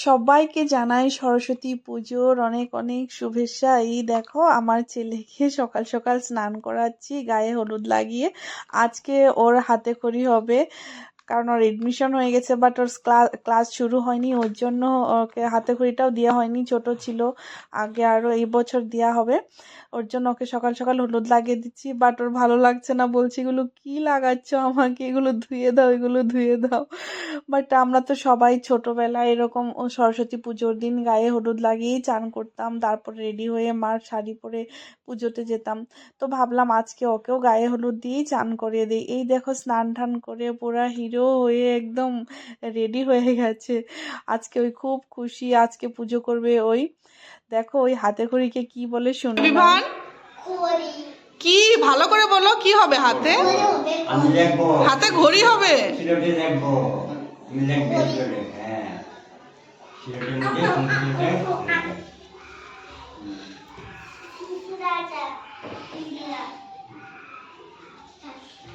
সবাইকে জানাই সরস্বতী পুজোর অনেক অনেক শুভেচ্ছা। এই দেখো আমার ছেলেকে সকাল সকাল স্নান করাচ্ছি গায়ে হলুদ লাগিয়ে। আজকে ওর হাতে খড়ি হবে, কারণ ওর এডমিশন হয়ে গেছে, বাট ওর ক্লাস শুরু হয়নি, ওর জন্য ওকে হাতে খড়িটাও দেওয়া হয়নি, ছোট ছিল। আগে আরো এই বছর দেওয়া হবে, ওর জন্য ওকে সকাল সকাল হলুদ লাগিয়ে দিচ্ছি। বাট ওর ভালো লাগছে না, বলছি এগুলো কি লাগাচ্ছ আমাকে, এগুলো ধুয়ে দাও, এগুলো ধুয়ে দাও। বাট আমরা তো সবাই ছোটবেলায় এরকম ও সরস্বতী পুজোর দিন গায়ে হলুদ লাগিয়েই চান করতাম, তারপর রেডি হয়ে মার শাড়ি পরে পুজোতে যেতাম। তো ভাবলাম আজকে ওকেও গায়ে হলুদ দিয়েই চান করিয়ে দিই। এই দেখো স্নান টান করে পুরা হিরো হয়ে একদম রেডি হয়ে গেছে। আজকে ওই খুব খুশি, আজকে পুজো করবে ওই। দেখো ওই হাতে খড়িকে কি বলে শুনো না। বিভান কি ভালো করে বলো, কি হবে হাতে? আমি লিখবো, হাতে ঘড়ি হবে। সিলেটে লিখবো, আমি লিখবো সিলেটে। হ্যাঁ, সিলেটে লিখে কম্পিউটারে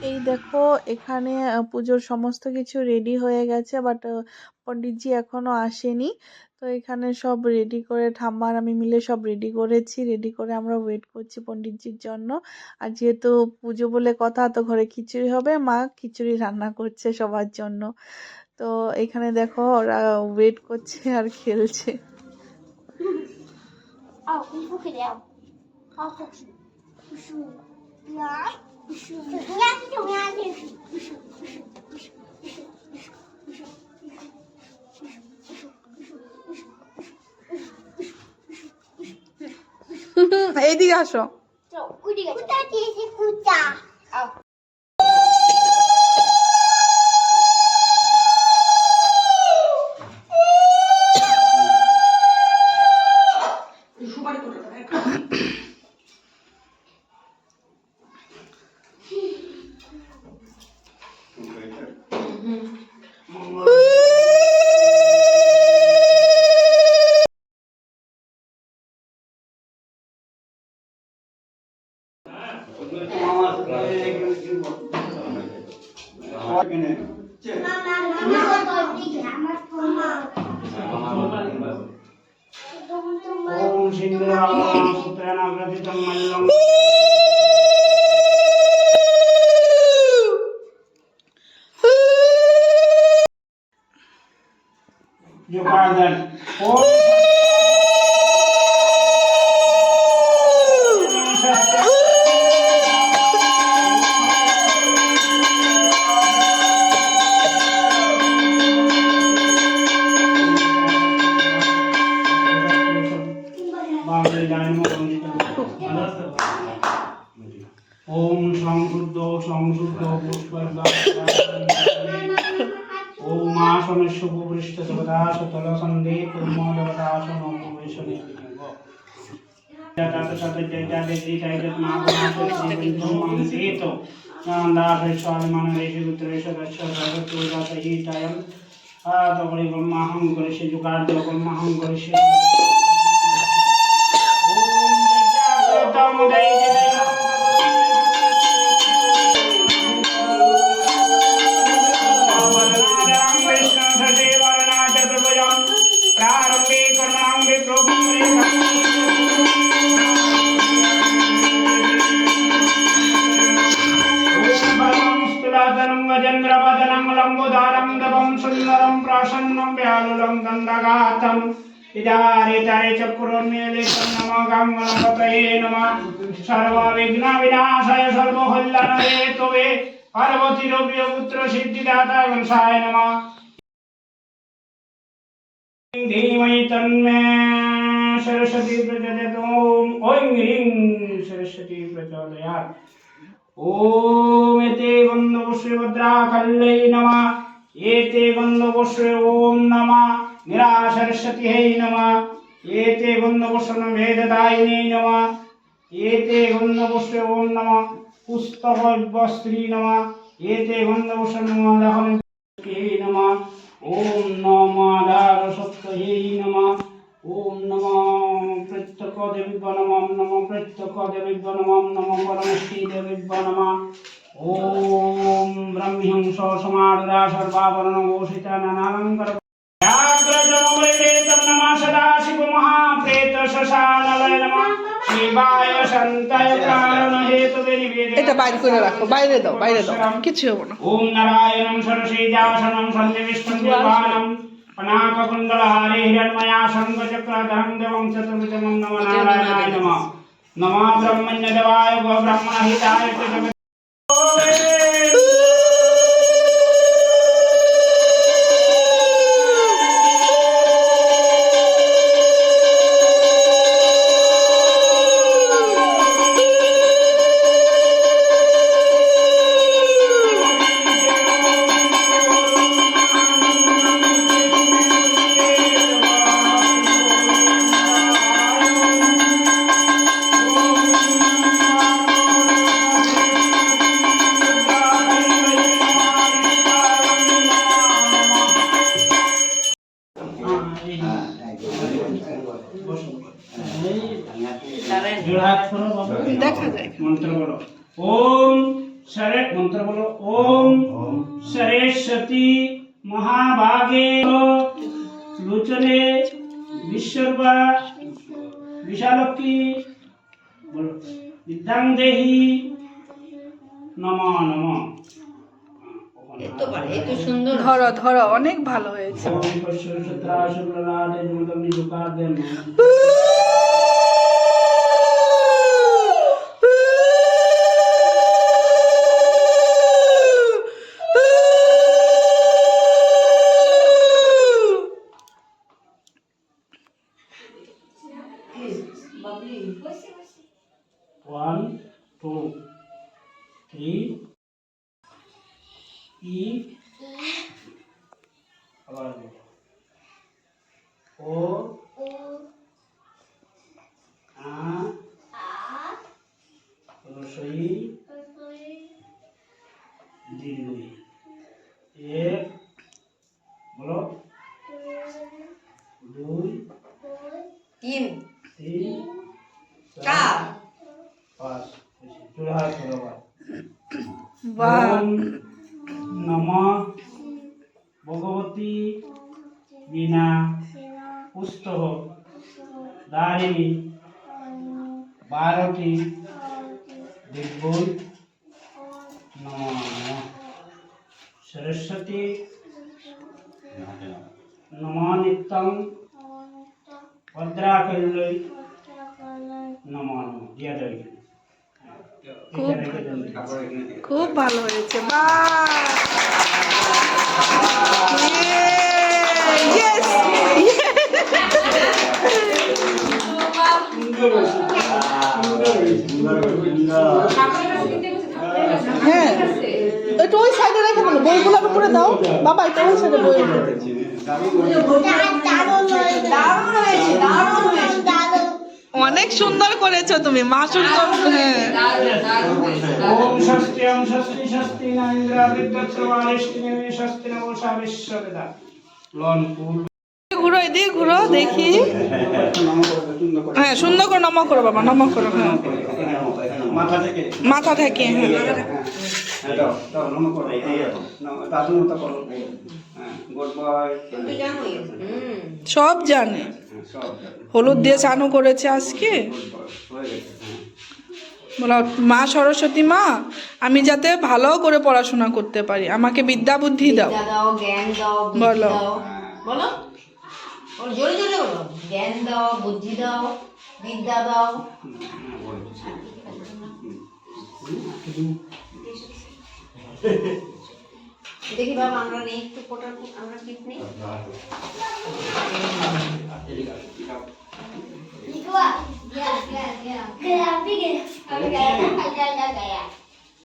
এই দেখো এখানে পুজোর সমস্ত কিছু রেডি হয়ে গেছে, বাট পণ্ডিতজি এখনো আসেনি। তো এখানে সব রেডি করে ঠাম্মার আমি মিলে সব রেডি করেছি, রেডি করে আমরা ওয়েট করছি পণ্ডিতজির জন্য। আর যেহেতু পুজো বলে কথা, তো ঘরে খিচুড়ি হবে, মা খিচুড়ি রান্না করছে সবার জন্য। তো এখানে দেখো ওরা ওয়েট করছে আর খেলছে। এইদিকে আসো। ওম সিংহাম সূত্রানাগ্রথিতং মল্লং যোগাদন ওম ओम संशुद्ध पुष्पर्ग ओम आसमेश्वपृष्ठ देवदास तल संदे कुर्म देवदास नमो वैष्णवे जाता जाता जय जय जय जय नागनाथ देवो मंगेतो नांदार स्वाभिमान रेश गुत्रेश दक्ष भगत पूजा सही टाइम तो बड़ी ब्रह्मा हम गणेश जुगाड़ देव ब्रह्मा हम गणेश ओम जय तम जय वज्रवदनं लंबोदरं दवं सुंदरं प्रसन्नं व्यालुलं गन्धगातं इदारितारे चक्रुर्मीलितं नमो गङ्गणपतये नमः सर्वविघ्नविनाशाय सर्वकल्याणहेतवे पार्वतीरव्यपुत्र सिद्धिदाता गणेशाय नमः धीमहि तन्मे सरस्वती प्रचोदयात् ॐ ह्रीं सरस्वती प्रचोदयात् ओम एते गन्धपुष्पे भद्राकल्यै नमः एते गन्धपुष्पे ओम नमः निरासरस्वत्यै नमः एते गन्धपुष्पे भेददायिने नमः एते गन्धपुष्पे ओम नमः पुस्तकवस्त्री नमः एते गन्धपुष्पे नमः लहनकै नमः ओम नमः दारसत्यै नमः ओम नमः प्रत्यक्षदेवी नमः नमः प्रत्यक्षदेवी नमः नमः परमेश्वरी देवी नमः ओम ब्रह्मं समारुदा सर्वाभरण भूषिता नानालंकार व्याघ्र जमले শিবায় শান্তায় কারণ হেতু নিবেদন। এটা বাইরে করে রাখো, বাইরে দাও, বাইরে দাও, কিছু হবে না। ওম নারায়ণং সরসীজাসনং সন্নিবিষ্টং নির্বাণং পনাককুণ্ডলহারে হিরণ্ময়াসং চক্রধরং দেবং চতুর্ভুজং নমো নারায়ণায় নমঃ। নমো ব্রহ্মণ্যদেবায় গো ব্রহ্মণহিতায় চ জগৎ। দেখা যায়। मंत्र बोलो ओम सरे मंत्र बोलो ओम सरस्वती महाभागे लोचने विश्वरूपा विशालक्षी बोलो विद्यां देहि नमो नमो। ধরো ধরো, অনেক ভালো হয়েছে। ओम पश्चुरशत्रा शुक्ललाटे जुमतमि जुकादेन One, two, three. E. O. A. रसोई दीर्घई एक बोलो दुई तीन तीन चार पाँच चूल्हा चूल्हा বাহ, ओम नमः भगवती वीणा पुस्तक दारिणी भारती दिग्गुल नमो नमः सरस्वती नमो नित्यं भद्राकल्लै नमो नमः दिया जाएगी। খুব ভালো হয়েছে। বাহ, Yes! হ্যাঁ, একটু ওই সাইডে রেখে বলো, বইগুলোর উপরে দাও বাবা, এটা ওই সাইডে বই অনেক সুন্দর করেছো তুমি, মাসুর তো হ্যাঁ। ओम षष्ठ्यं षष्ठी षष्ठी नरेंद्रादित्यत्रवारिष्टिने षष्ठी नवोषा विश्ववेदा लॉन फूल ঘুরো, এদিকে ঘুরো দেখি। হ্যাঁ, সুন্দর করে নম করো বাবা, নম করো। হ্যাঁ, মাথা থেকে। হ্যাঁ, সব জানে। হলুদ দিয়ে চানু করেছে আজকে। বলো মা সরস্বতী মা, আমি যাতে ভালো করে পড়াশোনা করতে পারি, আমাকে বিদ্যা বুদ্ধি দাও। বিদ্যা দাও, জ্ঞান দাও, বুদ্ধি বলো। দাও। বলো, ওর জোরে জোরে বলো। জ্ঞান দাও, বুদ্ধি দাও, বিদ্যা দাও। দেখি বাবা, আমরা নেই একটু ফোটা, আমরা ঠিক নেই। Gaya.